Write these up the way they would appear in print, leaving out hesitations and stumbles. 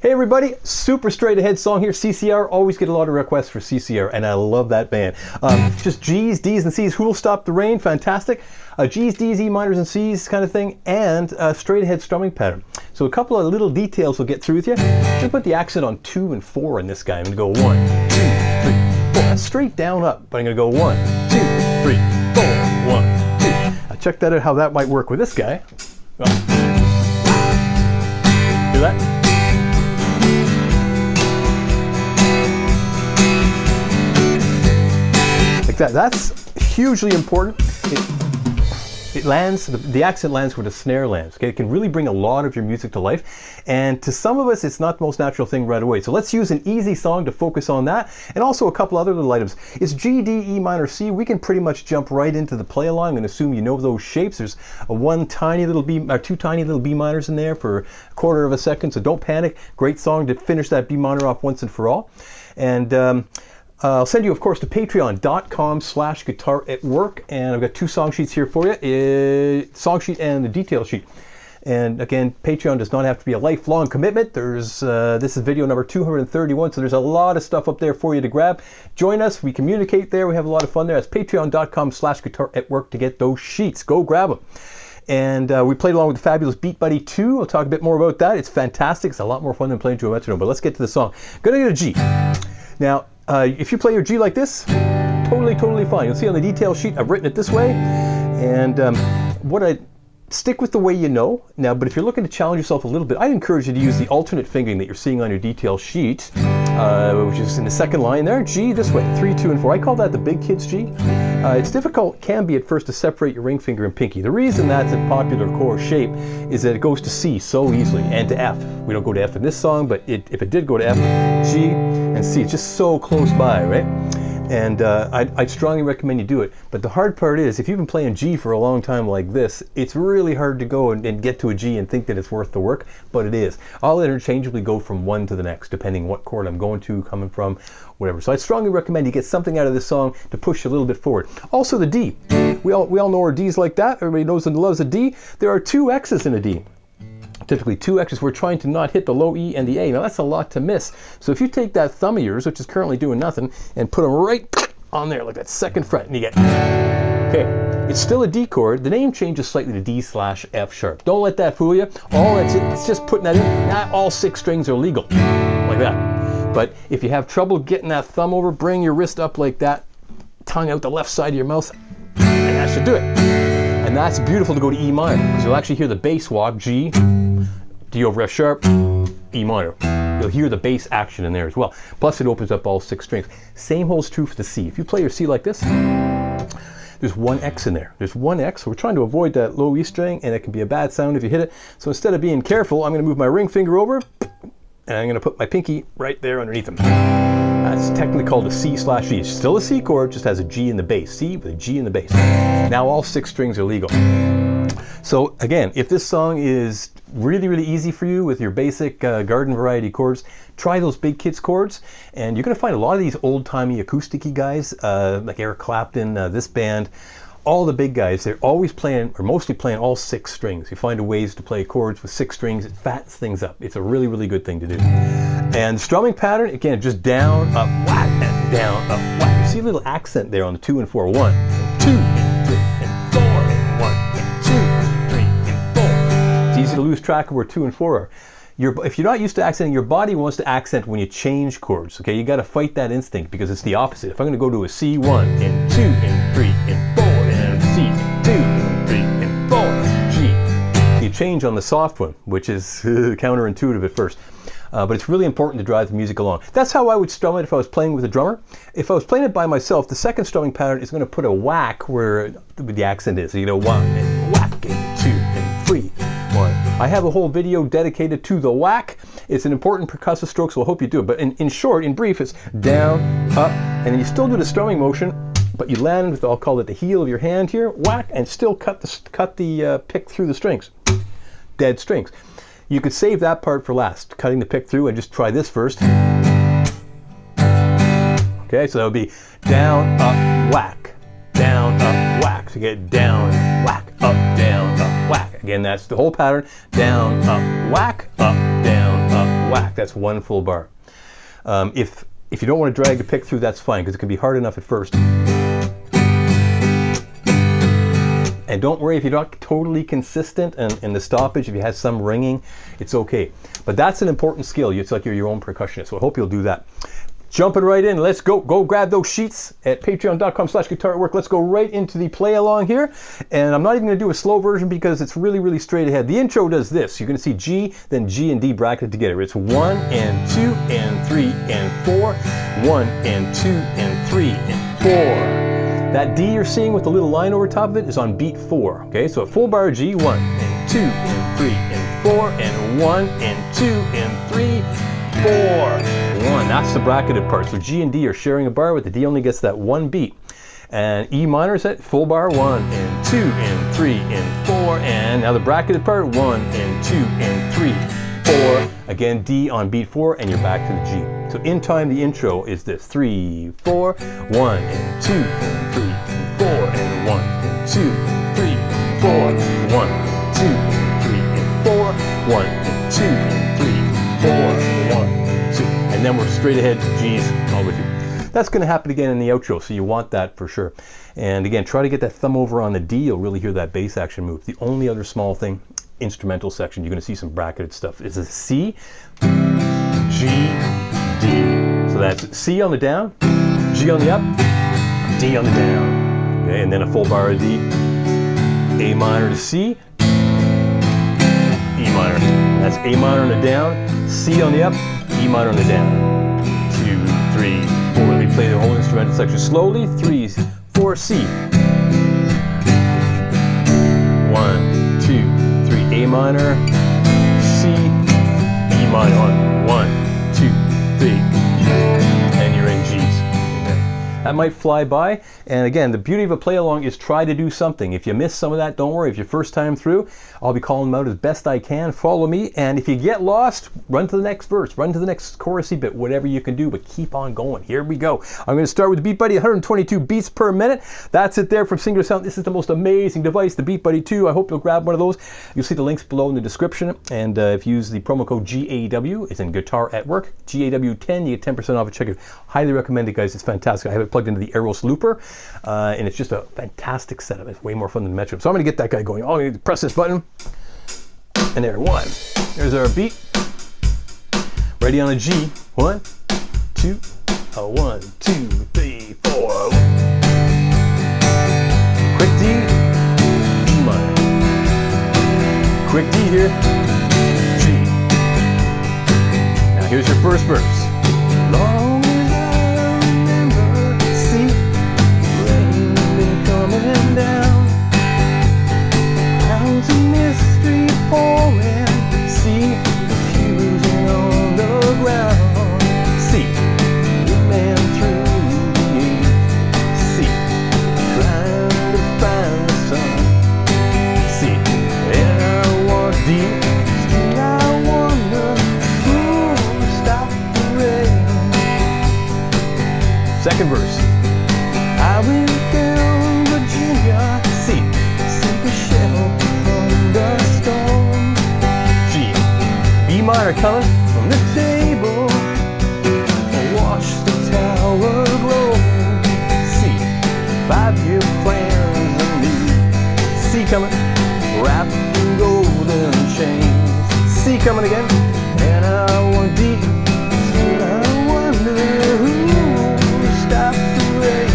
Hey everybody, super straight ahead song here, CCR. Always get a lot of requests for CCR, and I love that band. Just G's, D's, and C's. Who Will Stop the Rain? Fantastic. G's, D's, E minors, and C's kind of thing, and straight ahead strumming pattern. So a couple of little details we'll get through with you. I'm going to put the accent on 2 and 4 in this guy. I'm going to go 1, 2, 3, 4. That's straight down up, but I'm going to go 1, 2, 3, 4, 1, 2. Now check that out, how that might work with this guy. Well, do that? Like that. That's hugely important. It lands, the accent lands where the snare lands. Okay? It can really bring a lot of your music to life. And to some of us, it's not the most natural thing right away. So let's use an easy song to focus on that. And also a couple other little items. It's G, D, E minor, C. We can pretty much jump right into the play along and assume you know those shapes. There's two tiny little B minors in there for a quarter of a second. So don't panic. Great song to finish that B minor off once and for all. And I'll send you, of course, to patreon.com/guitaratwork, and I've got 2 song sheets here for you, song sheet and the detail sheet. And again, Patreon does not have to be a lifelong commitment. This is video number 231, so there's a lot of stuff up there for you to grab. Join us, we communicate there, we have a lot of fun there. That's patreon.com/guitaratwork to get those sheets. Go grab them. And we played along with the fabulous Beatbuddy 2. I'll talk a bit more about that. It's fantastic. It's a lot more fun than playing to a metronome, but let's get to the song. Gonna get a G. Now, if you play your G like this, totally fine. You'll see on the detail sheet, I've written it this way. And stick with the way you know. Now, but if you're looking to challenge yourself a little bit, I'd encourage you to use the alternate fingering that you're seeing on your detail sheet, which is in the second line there. G this way, 3, 2, and 4. I call that the big kid's G. It's difficult, can be at first, to separate your ring finger and pinky. The reason that's a popular chord shape is that it goes to C so easily, and to F. We don't go to F in this song, but if it did go to F, G and C, it's just so close by, right? And I'd strongly recommend you do it. But the hard part is, if you've been playing G for a long time like this, it's really hard to go and get to a G and think that it's worth the work, but it is. I'll interchangeably go from one to the next, depending what chord I'm going to, coming from, whatever. So I'd strongly recommend you get something out of this song to push you a little bit forward. Also the D. We all know our Ds like that. Everybody knows and loves a D. There are 2 X's in a D. Typically 2 X's. We're trying to not hit the low E and the A. Now that's a lot to miss. So if you take that thumb of yours, which is currently doing nothing, and put them right on there, like that second fret, and you get, okay, it's still a D chord. The name changes slightly to D/F sharp. Don't let that fool you. It's just putting that in. Not all 6 strings are legal, like that. But if you have trouble getting that thumb over, bring your wrist up like that, tongue out the left side of your mouth, and that should do it. And that's beautiful to go to E minor, because you'll actually hear the bass walk, G, D over F sharp, E minor. You'll hear the bass action in there as well. Plus it opens up all 6 strings. Same holds true for the C. If you play your C like this, there's 1 X in there. There's 1 X, so we're trying to avoid that low E string, and it can be a bad sound if you hit it. So instead of being careful, I'm going to move my ring finger over, and I'm going to put my pinky right there underneath them. That's technically called a C/E. It's still a C chord, just has a G in the bass. C with a G in the bass. Now all 6 strings are legal. So again, if this song is really easy for you with your basic garden variety chords, try those big kids chords, and you're going to find a lot of these old-timey acoustic-y guys, like Eric Clapton, this band, all the big guys, they're always playing, or mostly playing, all 6 strings. You find ways to play chords with 6 strings, it fattens things up. It's a really good thing to do. And strumming pattern, again, just down, up, whack, and down, up, whack. You see a little accent there on the 2 and 4. 1, and 2, and 3, and 4, and 1, and 2, and 3, and 4. It's easy to lose track of where 2 and 4 are. If you're not used to accenting, your body wants to accent when you change chords. Okay, you got to fight that instinct, because it's the opposite. If I'm going to go to a C, 1, and 2, and 3, and 4, and C, 2, and 3, and 4, G. You change on the soft one, which is counterintuitive at first. But it's really important to drive the music along. That's how I would strum it if I was playing with a drummer. If I was playing it by myself, the second strumming pattern is going to put a whack where the accent is. So you know, 1, and whack, and 2, and 3, 1. I have a whole video dedicated to the whack. It's an important percussive stroke, so I hope you do it. But in short, in brief, it's down, up, and then you still do the strumming motion, but you land with, I'll call it the heel of your hand here, whack, and still cut the pick through the strings. Dead strings. You could save that part for last, cutting the pick through, and just try this first. Okay, so that would be down, up, whack, down, up, whack. So you get down, whack, up, down, up, whack. Again, that's the whole pattern. Down, up, whack, up, down, up, whack. That's one full bar. If you don't want to drag the pick through, that's fine, because it can be hard enough at first. And don't worry if you're not totally consistent in the stoppage, if you have some ringing, it's okay. But that's an important skill. It's like you're your own percussionist, so I hope you'll do that. Jumping right in, let's go grab those sheets at patreon.com/guitarwork. Let's go right into the play along here. And I'm not even gonna do a slow version because it's really, really straight ahead. The intro does this. You're gonna see G, then G and D bracketed together. It's 1 and 2 and 3 and 4, 1 and 2 and 3 and 4. That D you're seeing with the little line over top of it is on beat 4. Okay, so a full bar G, 1 and 2 and 3 and 4 and 1 and 2 and 3, 4. 1. That's the bracketed part. So G and D are sharing a bar, but the D only gets that one beat. And E minor is at full bar 1 and 2 and 3 and 4. And now the bracketed part 1 and 2 and 3, 4. Again, D on beat 4, and you're back to the G. So in time, the intro is this: 3, 4, 1 and 2 and 3 and 4 and 1 and 2, 3, 4, 1 and 2 and 3 and 4, 1 and 2 and 3, 4, 1, 2. And then we're straight ahead, G's, all with you. That's going to happen again in the outro, so you want that for sure. And again, try to get that thumb over on the D, you'll really hear that bass action move. The only other small thing, instrumental section, you're going to see some bracketed stuff, is a C, G, D. So that's C on the down, G on the up, D on the down. Okay, and then a full bar of D, A minor to C, E minor. That's A minor on the down, C on the up, E minor on the down. 2, 3, 4. Let me play the whole instrumental section slowly. 3, 4, C. 1, 2, 3. A minor, C, E minor. 1, 2, 3. And you're in G's. That might fly by. And again, the beauty of a play along is try to do something. If you miss some of that, don't worry. If you're first time through, I'll be calling them out as best I can. Follow me. And if you get lost, run to the next verse, run to the next chorusy bit, whatever you can do, but keep on going. Here we go. I'm going to start with the Beatbuddy, 122 beats per minute. That's it there from Singular Sound. This is the most amazing device, the Beatbuddy 2. I hope you'll grab one of those. You'll see the links below in the description. And if you use the promo code GAW, it's in Guitar at Work, GAW10, you get 10% off it. Check it. Highly recommend it, guys. It's fantastic. I have it plugged into the Aeros Looper, and it's just a fantastic setup. It's way more fun than the Metro. So I'm going to get that guy going. Oh, I need to press this button, and there, 1. There's our beat. Ready on a G. 1, 2, 1, 2, 3, 4. Quick D, E minor. Quick D here, G. Now here's your first verse. Long as I remember, see, rain been coming down, clouds of mystery pouring, see, confusing on the ground, see, man through the age, see, trying to find the sun, see, and I want deep, still I wonder who stopped the rain. Second verse. I went down Virginia, see, sink a shell from the storm. G, B minor coming from the table, watch the tower grow. C, 5-year plans and me. C coming, wrapped in golden chains. C coming again, and I want D, still I wonder who stopped the rain.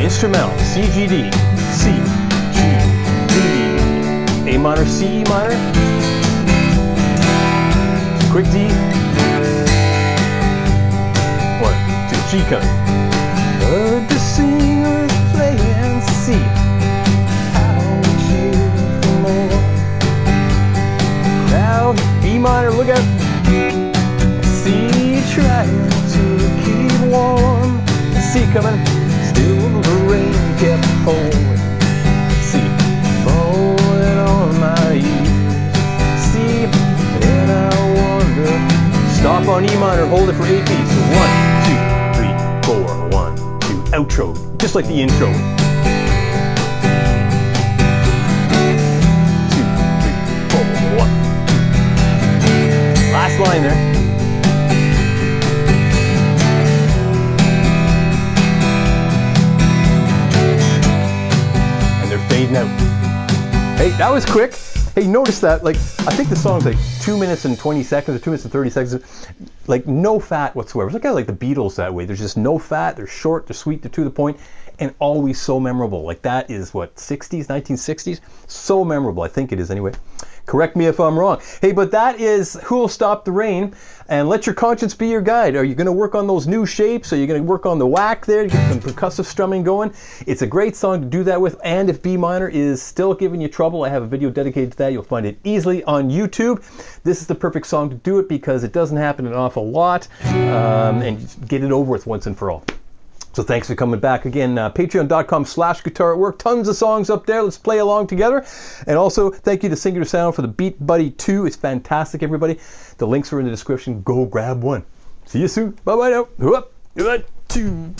Instrumental, C, G, D, C, G, D, A minor, C, E minor, quick D, 1, 2, G coming. Heard the singers playing C, how cheer for more. Crowd, B minor, look out. C, trying to keep warm. C coming. Still the rain kept falling. See, falling on my ears. See, and I wonder. Stop on E minor, hold it for 8 beats. 1, 2, 3, 4, 1, 2. Outro, just like the intro. 2, 3, 4, 1. line there. And they're fading out. Hey, that was quick. Hey, notice that, like, I think the song's like 2 minutes and 20 seconds or 2 minutes and 30 seconds. Like, no fat whatsoever. It's kind of like the Beatles that way. There's just no fat. They're short, they're sweet, they're to the point, and always so memorable. Like, that is what, 60s, 1960s? So memorable. I think it is anyway. Correct me if I'm wrong. Hey, but that is Who'll Stop the Rain, and let your conscience be your guide. Are you going to work on those new shapes? Are you going to work on the whack there, get some percussive strumming going? It's a great song to do that with, and if B minor is still giving you trouble, I have a video dedicated to that. You'll find it easily on YouTube. This is the perfect song to do it because it doesn't happen an awful lot, and get it over with once and for all. So thanks for coming back again. Patreon.com/guitar at work. Tons of songs up there. Let's play along together. And also, thank you to Singular Sound for the Beatbuddy 2. It's fantastic, everybody. The links are in the description. Go grab one. See you soon. Bye-bye now. Up, 2,